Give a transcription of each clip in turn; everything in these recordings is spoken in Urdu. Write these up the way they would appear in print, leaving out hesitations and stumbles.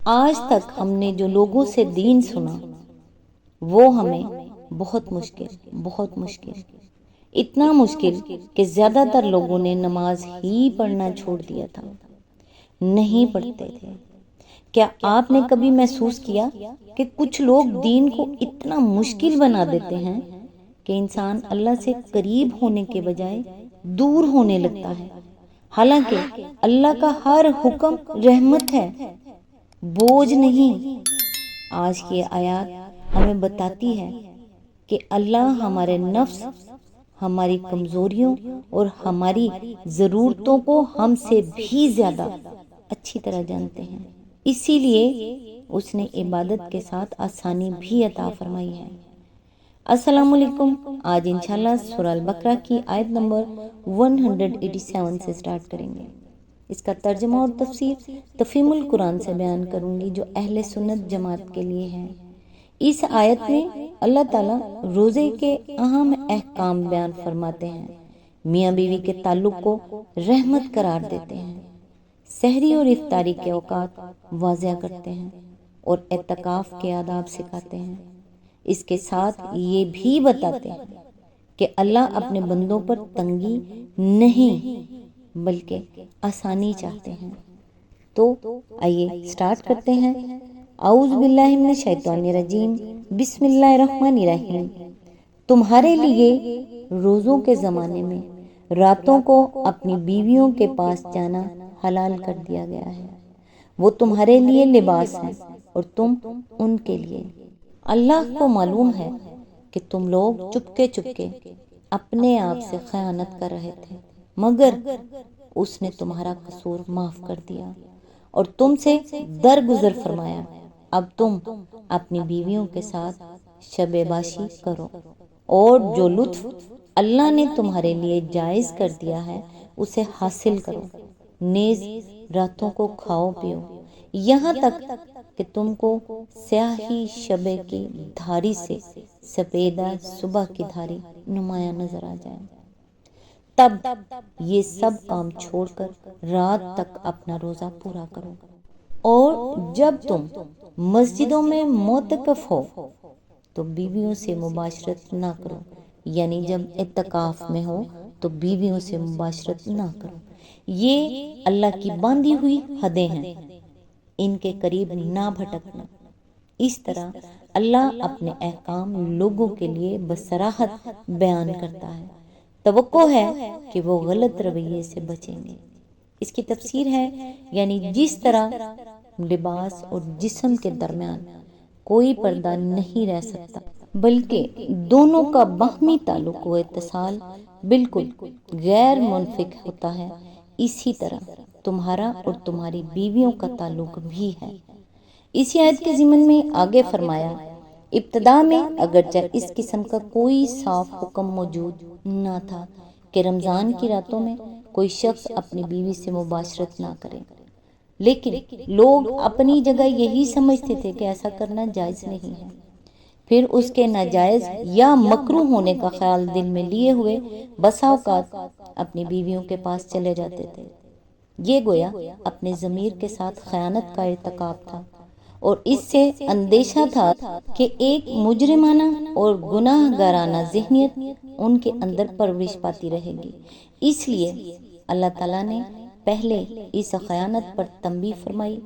آج تک ہم نے جو لوگوں سے دین سنا وہ ہمیں بہت مشکل اتنا مشکل کہ زیادہ تر لوگوں نے نماز ہی پڑھنا چھوڑ دیا تھا، نہیں پڑھتے تھے۔ کیا آپ نے کبھی محسوس کیا کہ کچھ لوگ دین کو اتنا مشکل بنا دیتے ہیں کہ انسان اللہ سے قریب ہونے کے بجائے دور ہونے لگتا ہے؟ حالانکہ اللہ کا ہر حکم رحمت ہے، بوجھ نہیں۔ آج کی آیات ہمیں بتاتی ہے کہ اللہ ہمارے نفس، ہماری کمزوریوں اور ہماری ضرورتوں کو ہم سے بھی زیادہ اچھی طرح جانتے ہیں، اسی لیے اس نے عبادت کے ساتھ آسانی بھی عطا فرمائی ہے۔ السلام علیکم۔ آج انشاءاللہ سورہ البقرہ کی آیت نمبر 187 سے سٹارٹ کریں گے۔ اس کا ترجمہ اور تفسیر تفہیم القرآن سے بیان کروں گی جو اہل سنت جماعت کے لیے ہے۔ اس آیت میں اللہ تعالیٰ روزے کے اہم احکام بیان فرماتے ہیں، میاں بیوی کے تعلق کو رحمت قرار دیتے ہیں، سحری اور افطاری کے اوقات واضح کرتے ہیں اور اعتکاف کے آداب سکھاتے ہیں۔ اس کے ساتھ یہ بھی بتاتے ہیں کہ اللہ اپنے بندوں پر تنگی نہیں بلکہ آسانی چاہتے ہیں۔ تو آئیے سٹارٹ کرتے ہیں۔ اعوذ باللہ من الشیطان الرجیم، بسم اللہ الرحمن الرحیم۔ تمہارے لیے روزوں کے زمانے میں راتوں کو اپنی بیویوں کے پاس جانا حلال کر دیا گیا ہے، وہ تمہارے لیے لباس ہیں اور تم ان کے لیے۔ اللہ کو معلوم ہے کہ تم لوگ چپکے اپنے آپ سے خیانت کر رہے تھے، مگر اس نے تمہارا قصور معاف کر دیا اور تم سے درگزر فرمایا۔ اب تم اپنی بیویوں کے ساتھ شب باشی کرو اور جو لطف اللہ نے تمہارے لیے جائز کر دیا ہے اسے حاصل کرو، نیز راتوں کو کھاؤ پیو یہاں تک کہ تم کو سیاہی شبے کی دھاری سے سپیدہ صبح کی دھاری نمایاں نظر آ جائے، تب یہ سب کام چھوڑ کر رات تک اپنا روزہ پورا کرو۔ اور جب تم مسجدوں میں معتکف ہو تو بیویوں سے مباشرت نہ کرو، یعنی جب اعتکاف میں ہو تو بیویوں سے مباشرت نہ کرو، یہ اللہ کی باندھی ہوئی حدیں ہیں، ان کے قریب نہ بھٹکنا۔ اس طرح اللہ اپنے احکام لوگوں کے لیے بصراحت بیان کرتا ہے، توقع ہے کہ وہ غلط رویے سے بچیں گے۔ اس کی تفسیر ہے، یعنی جس طرح لباس اور جسم کے درمیان کوئی پردہ نہیں رہ سکتا بلکہ دونوں کا باہمی تعلق و اتصال بالکل غیر منفک ہوتا ہے، اسی طرح تمہارا اور تمہاری بیویوں کا تعلق بھی ہے۔ اسی آیت کے ضمن میں آگے فرمایا، ابتدا میں اگرچہ اس قسم کا کوئی صاف حکم موجود نہ تھا کہ رمضان کی راتوں میں کوئی شخص اپنی بیوی سے مباشرت نہ کرے، لیکن لوگ اپنی جگہ یہی سمجھتے تھے کہ ایسا کرنا جائز نہیں ہے، پھر اس کے ناجائز یا مکروہ ہونے کا خیال دل میں لیے ہوئے بسا اوقات اپنی بیویوں کے پاس چلے جاتے تھے۔ یہ گویا اپنے ضمیر کے ساتھ خیانت کا ارتکاب تھا، اور اس سے اندیشہ تھا کہ ایک مجرمانہ اور گناہ گارانہ ذہنیت ان کے اندر پرورش پاتی رہے گی۔ اس لیے اللہ تعالیٰ نے پہلے اس خیانت پر تنبیہ فرمائی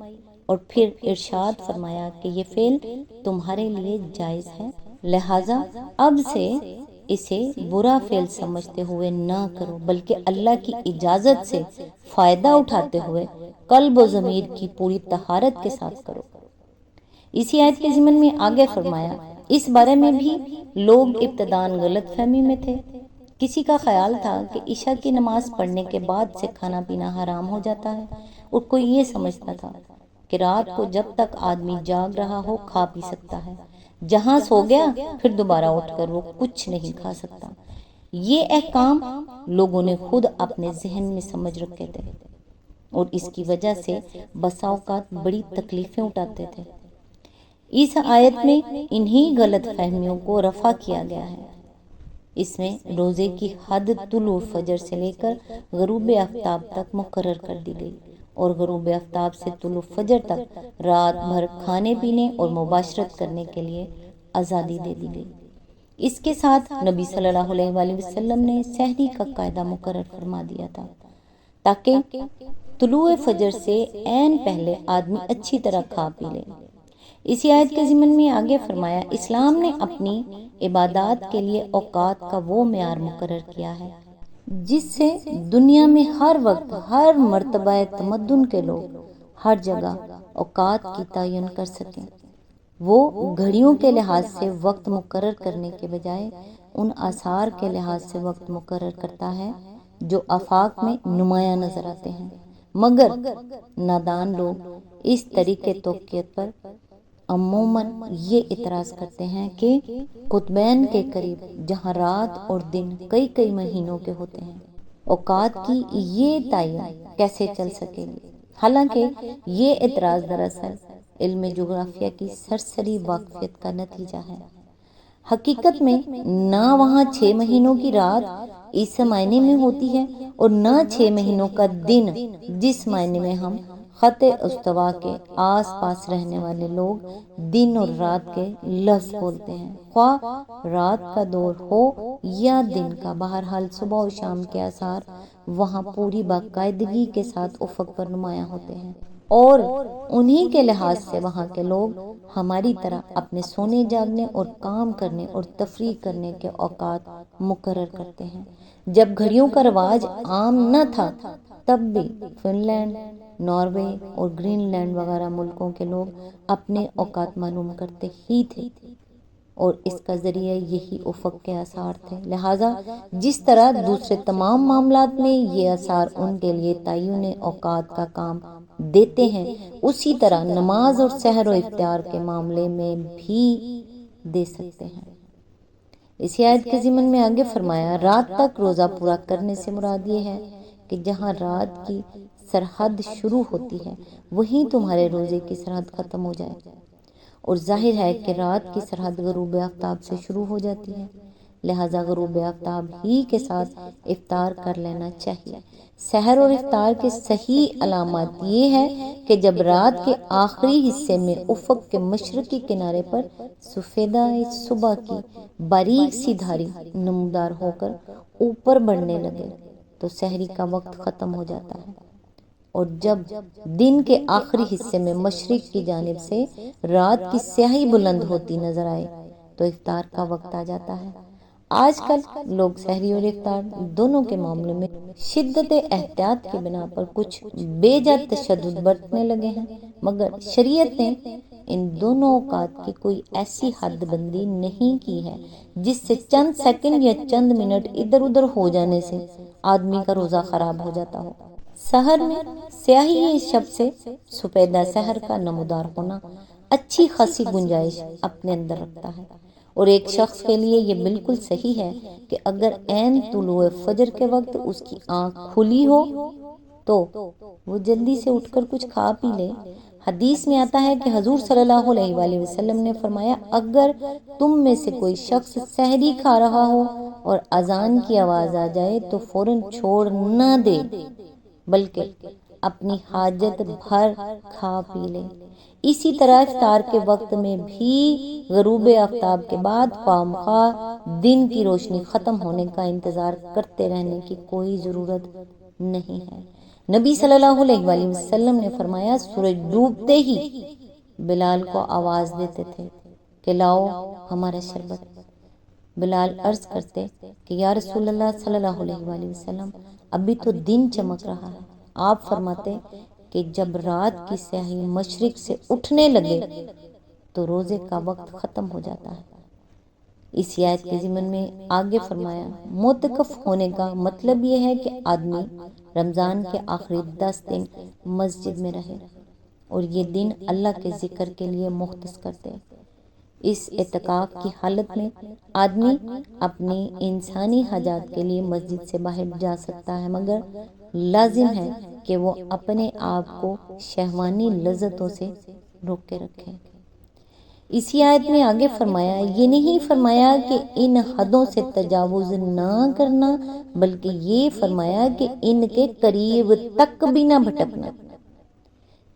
اور پھر ارشاد فرمایا کہ یہ فعل تمہارے لیے جائز ہے، لہٰذا اب سے اسے برا فعل سمجھتے ہوئے نہ کرو بلکہ اللہ کی اجازت سے فائدہ اٹھاتے ہوئے قلب و ضمیر کی پوری طہارت کے ساتھ کرو۔ اسی آیت کے ضمن میں آگے فرمایا، اس بارے میں بھی لوگ ابتداً غلط فہمی میں تھے۔ کسی کا خیال تھا کہ عشاء کی نماز پڑھنے کے بعد سے کھانا پینا حرام ہو جاتا ہے، اور کوئی یہ سمجھتا تھا کہ رات کو جب تک آدمی جاگ رہا ہو کھا پی سکتا ہے، جہاں سو گیا پھر دوبارہ اٹھ کر وہ کچھ نہیں کھا سکتا۔ یہ احکام لوگوں نے خود اپنے ذہن میں سمجھ رکھے تھے اور اس کی وجہ سے بسا اوقات بڑی تکلیفیں اٹھاتے تھے۔ اس آیت میں انہی غلط فہمیوں کو رفع کیا گیا ہے۔ اس میں روزے کی حد طلوع فجر سے لے کر غروب آفتاب تک مقرر کر دی گئی اور غروب آفتاب سے طلوع فجر تک رات بھر کھانے پینے اور مباشرت کرنے کے لیے آزادی دے دی گئی۔ اس کے ساتھ نبی صلی اللہ علیہ وآلہ وسلم نے سحری کا قاعدہ مقرر فرما دیا تھا تاکہ طلوع فجر سے عین پہلے آدمی اچھی طرح کھا پی لے۔ اسی آیت کے ضمن میں آگے فرمایا، اسلام نے اپنی عبادات کے لیے اوقات کا وہ معیار مقرر کیا ہے جس سے دنیا میں ہر وقت ہر مرتبہ تمدن کے لوگ ہر جگہ اوقات کی تعین کر سکیں۔ وہ گھڑیوں کے لحاظ سے وقت مقرر کرنے کے بجائے ان آثار کے لحاظ سے وقت مقرر کرتا ہے جو آفاق میں نمایاں نظر آتے ہیں، مگر نادان لوگ اس طریقے توقیت پر عموماً یہ اعتراض کرتے ہیں کہ قطبین کے قریب جہاں رات اور دن کئی کئی مہینوں کے ہوتے ہیں، اوقات کی یہ تعین کیسے چل سکے گی؟ حالانکہ یہ اعتراض دراصل علم جغرافیہ کی سرسری واقفیت کا نتیجہ ہے۔ حقیقت میں نہ وہاں 6 مہینوں کی رات اس معنی میں ہوتی ہے اور نہ 6 مہینوں کا دن جس معنی میں ہم خط استوا کے آس پاس رہنے والے لوگ دن اور رات کے لفظ بولتے ہیں، خواہ رات کا دور ہو یا دن کا، بہرحال صبح و شام کے آثار وہاں پوری باقاعدگی کے ساتھ افق پر نمایاں ہوتے ہیں، اور انہی کے لحاظ سے وہاں کے لوگ ہماری طرح اپنے سونے جاگنے اور کام کرنے اور تفریح کرنے کے اوقات مقرر کرتے ہیں۔ جب گھڑیوں کا رواج عام نہ تھا تب بھی فن لینڈ، ناروے اور گرین لینڈ وغیرہ ملکوں کے لوگ اپنے اوقات معلوم کرتے ہی تھے، اور اس کا ذریعہ یہی افق کے آثار تھے۔ لہٰذا جس طرح دوسرے تمام معاملات میں یہ آثار ان کے لیے تعین اوقات کا کام دیتے ہیں، اسی طرح نماز اور سحر و افطار کے معاملے میں بھی دے سکتے ہیں۔ اسی آیت کے ضمن میں آگے فرمایا، رات تک روزہ پورا کرنے سے مراد یہ ہے کہ جہاں رات کی سرحد شروع ہوتی ہے وہیں تمہارے روزے کی سرحد ختم ہو جائے، اور ظاہر ہے کہ رات کی سرحد غروب آفتاب سے شروع ہو جاتی ہے، لہٰذا غروب آفتاب ہی کے ساتھ افطار کر لینا چاہیے۔ سحر اور افطار کے صحیح علامات یہ ہے کہ جب رات کے آخری حصے میں افق کے مشرقی کنارے پر سفیدہ صبح کی باریک سی دھاری نمودار ہو کر اوپر بڑھنے لگے تو سحری کا وقت ختم ہو جاتا ہے، اور جب دن کے آخری حصے میں مشرق کی جانب سے رات کی سیاہی بلند ہوتی نظر آئے تو افطار کا وقت آ جاتا ہے۔ آج کل لوگ سحری اور افطار دونوں کے معاملے میں شدت احتیاط کی بنا پر کچھ بے جا تشدد برتنے لگے ہیں، مگر شریعت نے ان دونوں اوقات کی کوئی ایسی حد بندی نہیں کی ہے جس سے چند سیکنڈ یا چند منٹ ادھر ادھر ہو جانے سے آدمی کا روزہ خراب ہو جاتا ہو۔ سحر میں سیاہی شب سے سفیدہ سحر کا نمودار ہونا اچھی خاصی گنجائش اپنے اندر رکھتا ہے، اور ایک شخص کے لیے یہ بالکل صحیح ہے کہ اگر عین طلوع فجر کے وقت اس کی آنکھ کھلی ہو تو وہ جلدی سے اٹھ کر کچھ کھا پی لے۔ حدیث میں آتا ہے کہ حضور صلی اللہ علیہ وآلہ وسلم نے فرمایا، اگر تم میں سے کوئی شخص سحری کھا رہا ہو اور اذان کی آواز آ جائے تو فوراً چھوڑ نہ دے بلکہ اپنی حاجت بھر کھا پی لے۔ اسی طرح افطار کے وقت میں بھی غروب آفتاب کے بعد خواہ مخواہ دن کی روشنی ختم ہونے کا انتظار کرتے رہنے کی کوئی ضرورت نہیں ہے۔ نبی صلی اللہ علیہ وآلہ وسلم نے فرمایا، سورج ڈوبتے ہی بلال کو آواز دیتے تھے کہ لاؤ ہمارا شربت۔ بلال عرض کرتے کہ یا رسول اللہ صلی اللہ علیہ وآلہ وسلم، ابھی تو دن چمک رہا ہے۔ آپ فرماتے کہ جب رات کی سیاہی مشرق سے اٹھنے لگے تو روزے کا وقت ختم ہو جاتا ہے۔ اس آیت کے ضمن میں آگے فرمایا، معتکف ہونے کا مطلب یہ ہے کہ آدمی رمضان کے آخری 10 دن مسجد میں رہے اور یہ دن اللہ کے ذکر کے لیے مختص کرتے۔ اس اعتکاف کی حالت میں آدمی اپنی انسانی حاجات کے لیے مسجد سے باہر جا سکتا ہے، مگر لازم ہے کہ وہ اپنے آپ کو شہوانی لذتوں سے روکے رکھے۔ اسی آیت میں آگے فرمایا، یہ نہیں فرمایا کہ ان حدوں سے تجاوز نہ کرنا، بلکہ یہ فرمایا کہ ان کے قریب تک بھی نہ بھٹکنا۔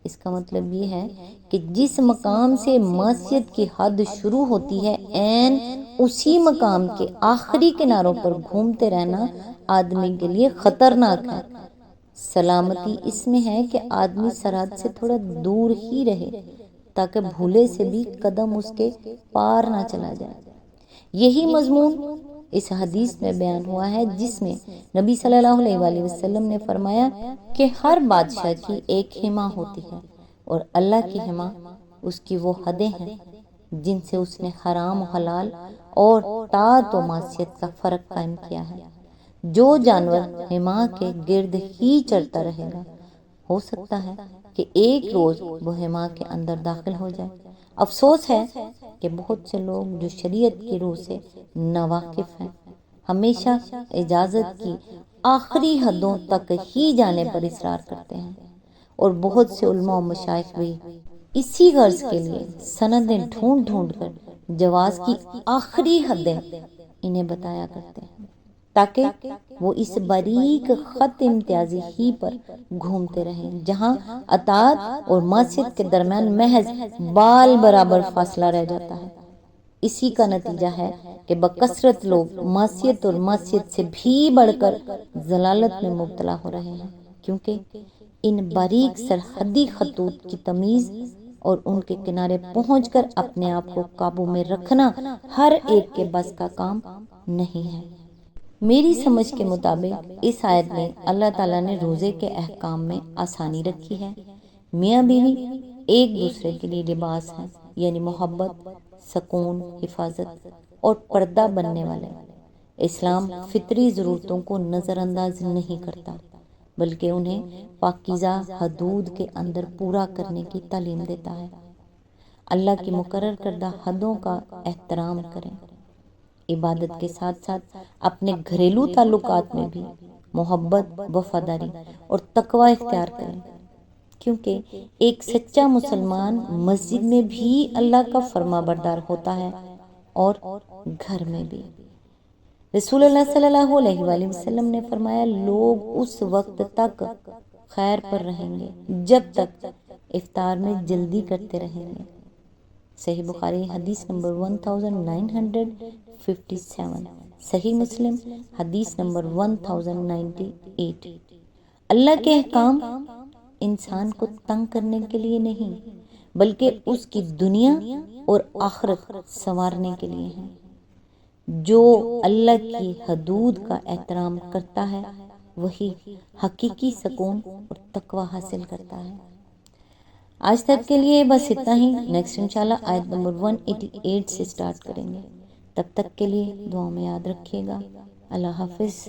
اس کا مطلب یہ ہے کہ جس مقام سے معصیت کی حد شروع ہوتی ہے عین اسی مقام کے آخری کناروں پر گھومتے رہنا آدمی کے لیے خطرناک ہے۔ سلامتی اس میں ہے کہ آدمی سرحد سے تھوڑا دور ہی رہے تاکہ بھولے سے بھی قدم اس کے پار نہ چلا جائے۔ یہی مضمون اس حدیث میں بیان ہوا ہے جس میں نبی صلی اللہ علیہ وآلہ وسلم نے فرمایا کہ ہر بادشاہ کی ایک حما ہوتی ہے اور اللہ کی حما اس کی وہ حدیں ہیں جن سے اس نے حرام و حلال اور طاعت و معصیت کا فرق قائم کیا ہے۔ جو جانور حما کے گرد ہی چرتا رہے گا ہو سکتا ہے کہ ایک روز وہ حما کے اندر داخل ہو جائے۔ افسوس ہے کہ بہت سے لوگ جو شریعت کی روح سے ناواقف ہیں ہمیشہ اجازت کی آخری حدوں تک ہی جانے پر اصرار کرتے ہیں، اور بہت سے علماء و مشائخ بھی اسی غرض کے لیے سندیں ڈھونڈ ڈھونڈ کر جواز کی آخری حدیں انہیں بتایا کرتے ہیں تاکہ وہ اس باریک خط امتیازی ہی پر گھومتے رہیں جہاں اطاعت اور معصیت کے درمیان محض بال برابر فاصلہ رہ جاتا ہے۔ اسی کا نتیجہ ہے کہ بکثرت لوگ معصیت اور معصیت سے بھی بڑھ کر ضلالت میں مبتلا ہو رہے ہیں، کیونکہ ان باریک سرحدی خطوط کی تمیز اور ان کے کنارے پہنچ کر اپنے آپ کو قابو میں رکھنا ہر ایک کے بس کا کام نہیں ہے۔ میری سمجھ کے مطابق اس آیت میں اللہ تعالیٰ نے روزے کے احکام میں آسانی رکھی ہے۔ میاں بیوی ایک دوسرے کے لیے لباس ہیں، یعنی محبت، سکون، حفاظت اور پردہ بننے والے۔ اسلام فطری ضرورتوں کو نظر انداز نہیں کرتا بلکہ انہیں پاکیزہ حدود کے اندر پورا کرنے کی تعلیم دیتا ہے۔ اللہ کی مقرر کردہ حدوں کا احترام کریں، عبادت کے ساتھ ساتھ اپنے گھریلو تعلقات میں بھی محبت، وفاداری اور تقوی اختیار کریں، کیونکہ ایک سچا مسلمان مسجد میں بھی اللہ کا فرما بردار ہوتا ہے اور گھر میں بھی۔ رسول اللہ صلی اللہ علیہ وآلہ وسلم نے فرمایا لوگ اس وقت تک خیر پر رہیں گے جب تک افطار میں جلدی کرتے رہیں گے۔ صحیح بخاری حدیث نمبر 1957، صحیح مسلم حدیث نمبر 1098۔ اللہ کے احکام انسان کو تنگ کرنے کے لیے نہیں بلکہ اس کی دنیا اور آخرت سنوارنے کے لیے ہیں۔ جو اللہ کی حدود کا احترام کرتا ہے وہی حقیقی سکون اور تقوی حاصل کرتا ہے۔ آج تک کے لیے بس اتنا ہی۔ نیکسٹ انشاءاللہ آیت نمبر 188 سے سٹارٹ کریں گے۔ تب تک کے لیے دعاؤں میں یاد رکھیے گا۔ اللہ حافظ۔